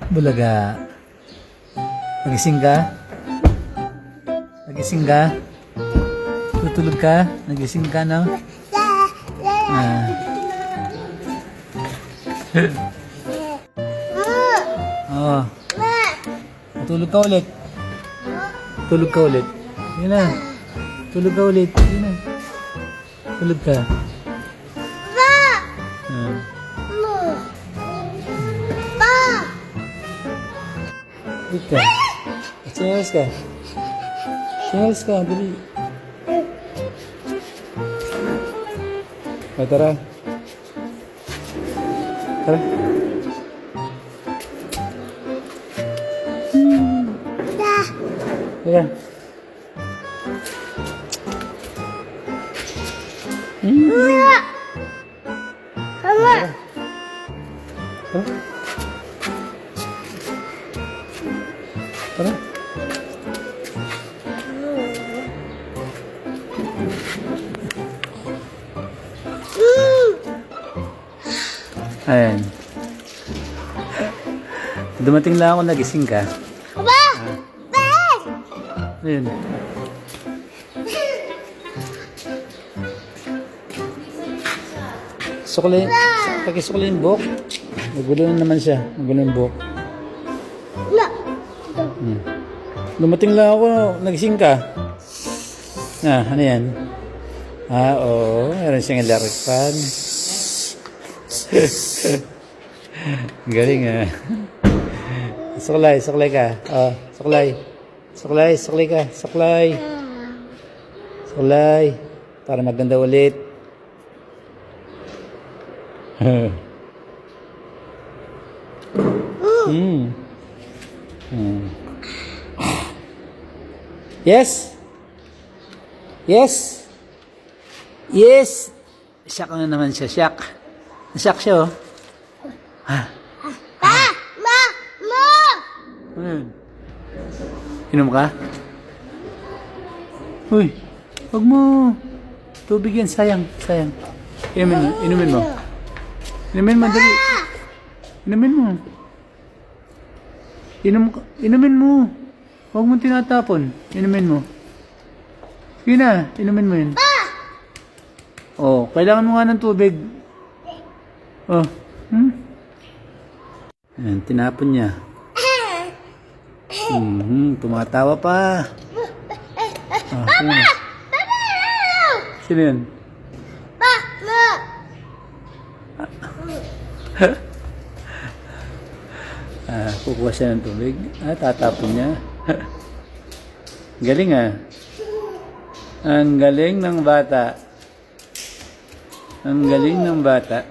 Bulaga. Nagising ka? Nagising ka? Tutulog ka? Nagising ka, no? Ah. Oh. Tulog ka ulit. Tulog ka ulit. Yun na. Tulog ka ulit. Yun na. Tulog ka. Tulog ka. Singalas ka. Singalas ka. Dali. O, tara. Tara. Tara. Tara. Tara. Ayan. Dumating lang ako, nagising ka. Aba! Ayan. Suklay. Pag-isuklay yung buhok. Magulo na naman siya. Magulo yung buhok. Dumating lang ako, nagising ka. Ano yan? Oo. Meron siyang electric fan. Galing Suklay, suklay ka. Oh, suklay. Suklay, suklay ka. Suklay. Suklay. Para maganda ulit. Yes? Yes? Yes? Shock na naman siya. Shock. Shock siya, oh. Inom ka? Uy, wag mo. Tubig yan, sayang, sayang. Inumin mo. Inumin mo, dali. Inumin mo. Inumin mo. Huwag mo tinatapon. Inumin mo. Sige na, inumin mo yun. Oh, kailangan mo nga ng tubig. Oh, Ayan, tinapon niya. Tumatawa pa. Sino yun? Kukuha siya ng tubig. Tatapon niya. Galing Ang galing ng bata. Ang galing ng bata.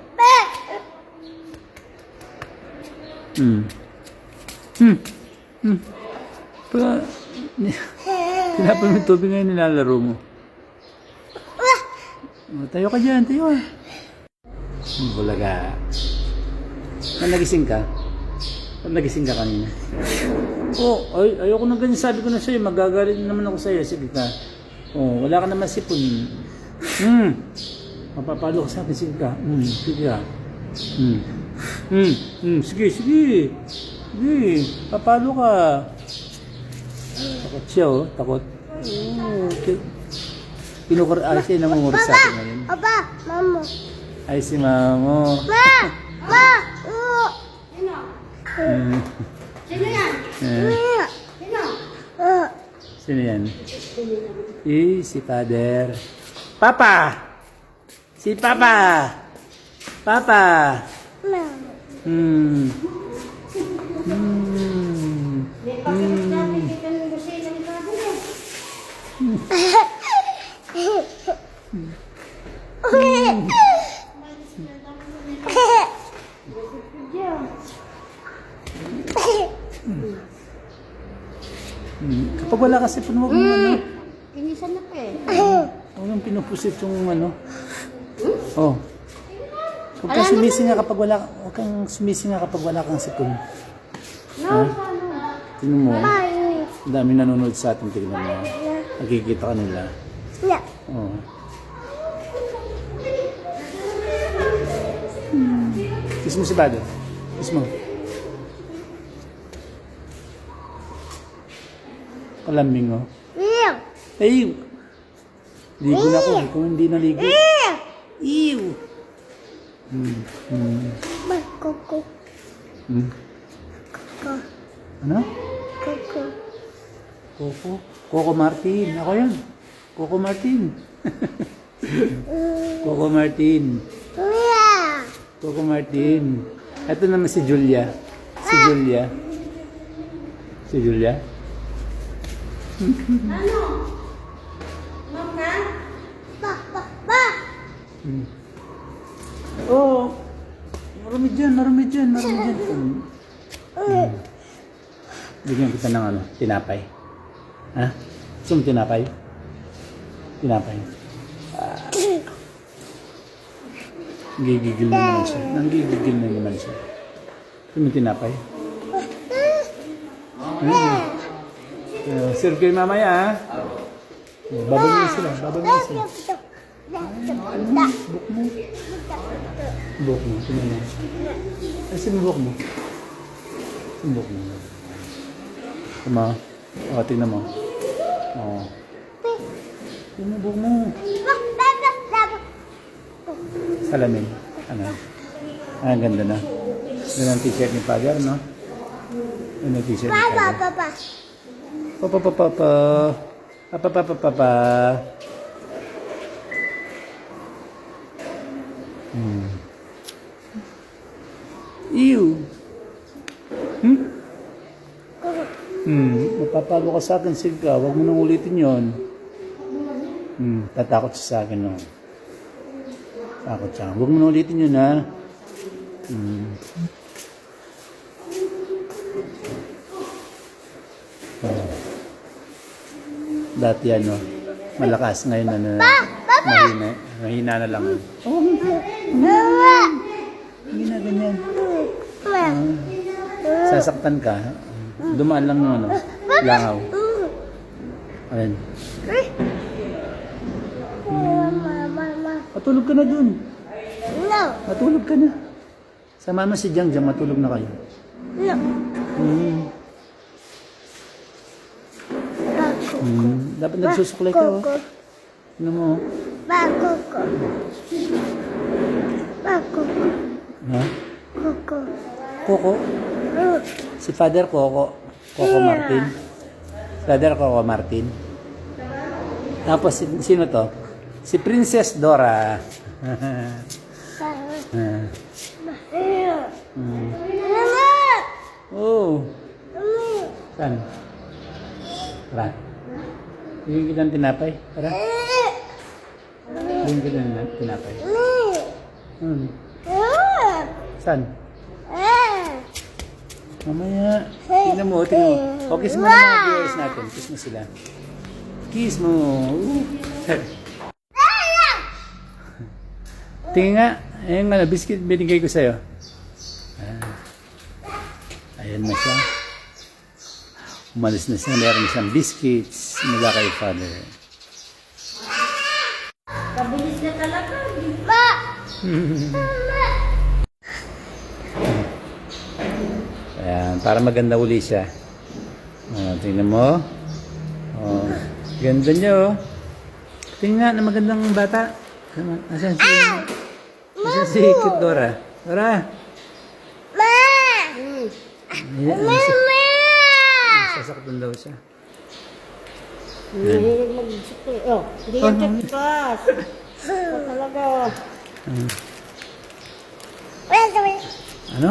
Tinapon mo yung tubig ngayon, nilalaro mo. Tayo ka dyan, tayo ka. Bulaga. Nagising ka? Nagising ka kanina? Ayoko na ganyan. Sabi ko na sa'yo, magagalit naman ako sa'yo. Sige ka. Wala ka naman sipon. Mapapalo ka sa akin. Sige ka. Sige ka. Sige, sige. Sige, papalo ka. Takot siya, oh. Takot. Ay, siya namumura sa akin ngayon. Aba, mamo. Ay, si mamo. Sino yan? Sino yan? Si Father. Papa! Si Papa! Papa! Kapag wala kasi po, huwag mo Tinisan na pa huwag mong pinupusit yung huwag kang sumisinga kapag wala, huwag kang sumisinga kapag wala kang sipon. Tingnan mo, ang dami nanonood sa atin, tingnan mo. Nakikita ka nila. Kiss mo si Bado. Kiss mo. Kalambing, oh. Ew. Ay! Ligo na ako. Kung hindi naligo. Ew. Ew! Koko. Koko. Ano? Koko. Coco. Coco Martin. Ako yan. Coco Martin. Coco Martin. Yeah. Coco Martin. Ito naman si Julia. Si Julia. Si Julia. Pa. Oh. Marami dyan, marami dyan, marami dyan. Bigyan kita ng ano, tinapay. Ha? Gusto mo tinapay? Tinapay. Gigigil na naman siya. Nanggigigil na naman siya. Gusto mo tinapay? Serve kayo mamaya, ha? Babangin sila, babangin sila. Buk mo. Buk mo, tingnan mo. Ay, sinubok mo. Sinubok mo. Tama. O, tingnan mo. O. Sinubok mo. Salamin. Ano? Ah, ang ganda na. Ganda ang t-shirt ni Father, no? Ano ang t-shirt ni Father? Papa. Papa. Papa. Ew. Mapapalo ka sa akin, Silka. Huwag mo nang ulitin yon. Tatakot siya sa akin, no? Takot siya. Huwag mo nang ulitin yun, ha? Dati ano, malakas. Ngayon ano, mahina na lang. Hindi na ganyan. Sasaktan ka. Dumaan lang ng ano, langaw. Ayan. Matulog ka na dun. No. Matulog ka na. Sa mama si Jang, matulog na kayo. No. Dapat nagsusuklay ka, oh. Ano mo? Bakoko. Ha? Koko. Coco? Si Father Coco. Coco Martin. Father Coco Martin. Tapos, sino to? Si Princess Dora. Oh. Saan? Tara. Bigyan kita ng tinapay. Tara. Bigyan kita ng tinapay. Saan? Mamaya. Tingnan mo, tingnan mo. O, kiss mo na mga viewers natin. Kiss mo sila. Kiss mo. Tingin nga. Ayun nga, biscuit binigay ko sa'yo. Ayan na siya. Umalis na siya. Meron siyang biscuits mula kay Father. Kabilis na talaga. Ma! Ayan, para maganda uli siya. Tingnan mo. Ganda niya, oh. Tingnan nga na magandang bata. Nasaan si Kit Dora? Dora! Ma! Sasaktan daw siya. Hindi mag-sukli. Oh, hindi yan tagpas. Ito talaga. Ano?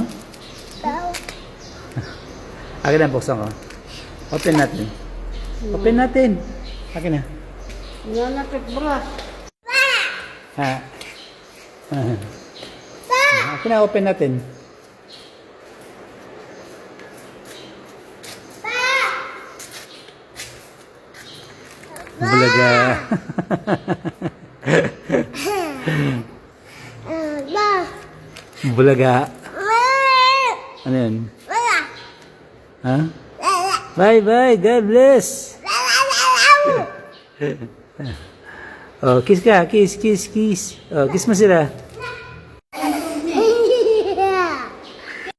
Akin na, buksan ko. Open natin. Open natin. Akin na. Hindi na tagpas. Ha? Akin na, open natin. Bulaga. Bulaga. Ano yun? Ha? Bye. God bless. Oh, kiss ka. Kiss. Oh, kiss mo sila.